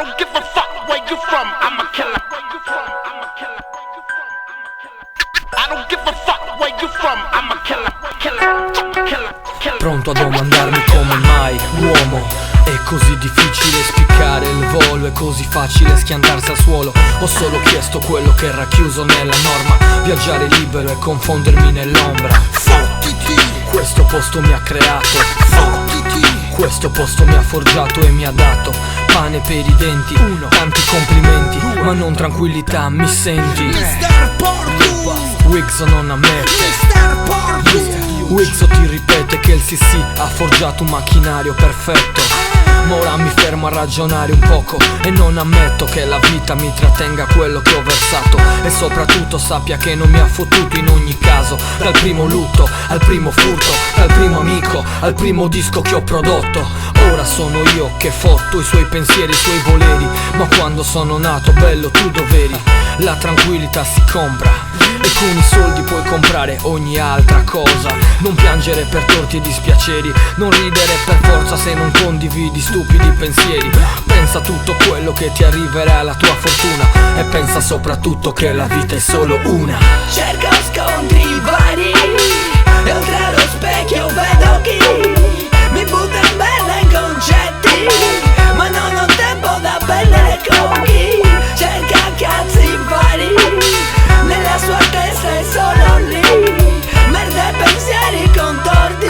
don't give a fuck where you from, I'm a killer. I don't give a fuck where you from, I'm a killer. Pronto a domandarmi come mai l'uomo è così difficile spiccare il volo, è così facile schiantarsi al suolo. Ho solo chiesto quello che era chiuso nella norma, viaggiare libero e confondermi nell'ombra. Fottiti, questo posto mi ha creato, fottiti, questo posto mi ha forgiato e mi ha dato pane per i denti, tanti complimenti, ma non tranquillità, mi senti? Mr. Porco, Wigzo non ammette, Mr. Porco. Wigzo ti ripete che il CC ha forgiato un macchinario perfetto. Ma ora mi fermo a ragionare un poco e non ammetto che la vita mi trattenga quello che ho versato. E soprattutto sappia che non mi ha fottuto in ogni caso. Dal primo lutto al primo furto, dal primo amico al primo disco che ho prodotto. Ora sono io che fotto i suoi pensieri, i suoi voleri. Ma quando sono nato bello tu dov'eri? La tranquillità si compra e con i soldi puoi comprare ogni altra cosa. Non piangere per torti e dispiaceri, non ridere per forza se non condividi stupidi pensieri. Pensa a tutto quello che ti arriverà alla tua fortuna e pensa soprattutto che la vita è solo una. Cerco scontri vari e oltre allo specchio vedo chi mi butta in merda in concetti, ma non ho tempo da perdere con chi cerca cazzi vari. Nella sua testa è solo lì, merda e pensieri contorti.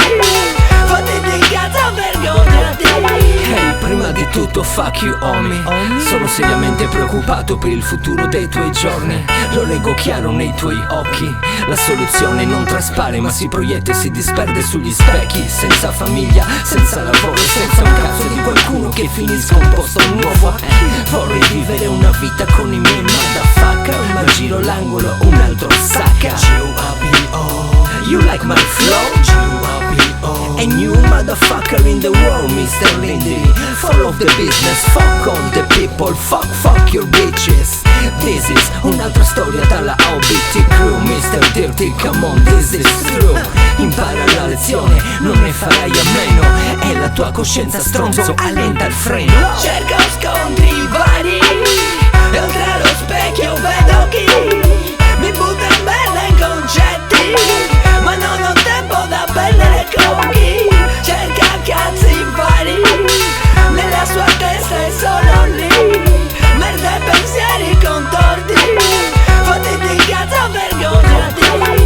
Fottiti in cazzo, vergognati. Hey, prima di tutto fuck you homie. Sono seriamente preoccupato per il futuro dei tuoi giorni. Lo leggo chiaro nei tuoi occhi. La soluzione non traspare ma si proietta e si disperde sugli specchi. Senza famiglia, senza lavoro, senza un cazzo di qualcuno che finisca un posto nuovo. Vorrei vivere una vita con i miei motherfucker, ma giro l'angolo un altro sacca. You like my flow? A new motherfucker in the world, Mr. Lindy. Follow the business, fuck all the people, fuck your bitches. This is un'altra storia dalla OBT crew, Mr. Dirty, come on, this is true. Impara la lezione, non ne farai a meno, e la tua coscienza stronzo allenta il freno. Cerco scontri vari e oltre allo specchio vedo chi mi butta in merda in concetti, ma non ho tempo da perdere con chi cerca cazzi vari. Nella sua testa è solo lì, merda e pensieri contorti. Fottiti in cazzo, vergognati.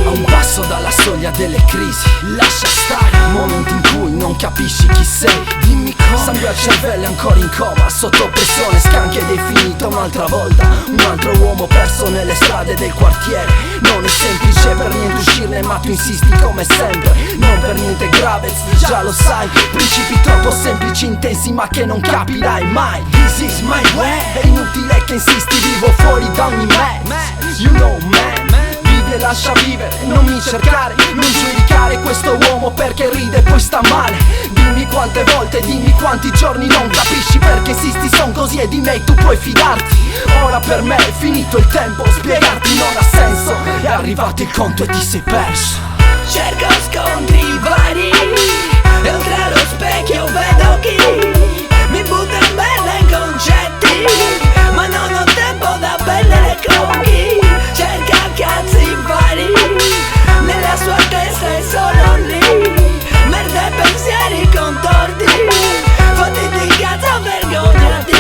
A un passo dalla soglia delle crisi, lascia stare momenti in cui non capisci chi sei. Dimmi come. Sangue al cervello ancora in coma, sotto pressione, scanchi ed è finita un'altra volta. Un altro uomo perso nelle strade del quartiere. Non è semplice per niente uscirne, ma tu insisti come sempre. Non per niente grave, già lo sai. Principi troppo semplici, intensi, ma che non capirai mai. This is my way. È inutile che insisti, vivo fuori da ogni match. You know man, vivi e lascia vivere, non mi cercare, non giudicare questo uomo perché ride e poi sta male. Dimmi quante volte, dimmi quanti giorni non capisci perché insisti, son così e di me tu puoi fidarti. Ora per me è finito il tempo, spiegarti non ha senso. È arrivato il conto e ti sei perso. Cerco scontri vari e oltre allo specchio vedo chi mi butta in merda in concetti, ma non ho tempo da perdere con chi cerca cazzi vari. Nella sua testa è solo lì, merda e pensieri contorti. Fottiti in cazzo, vergognati.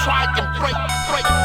Try and break.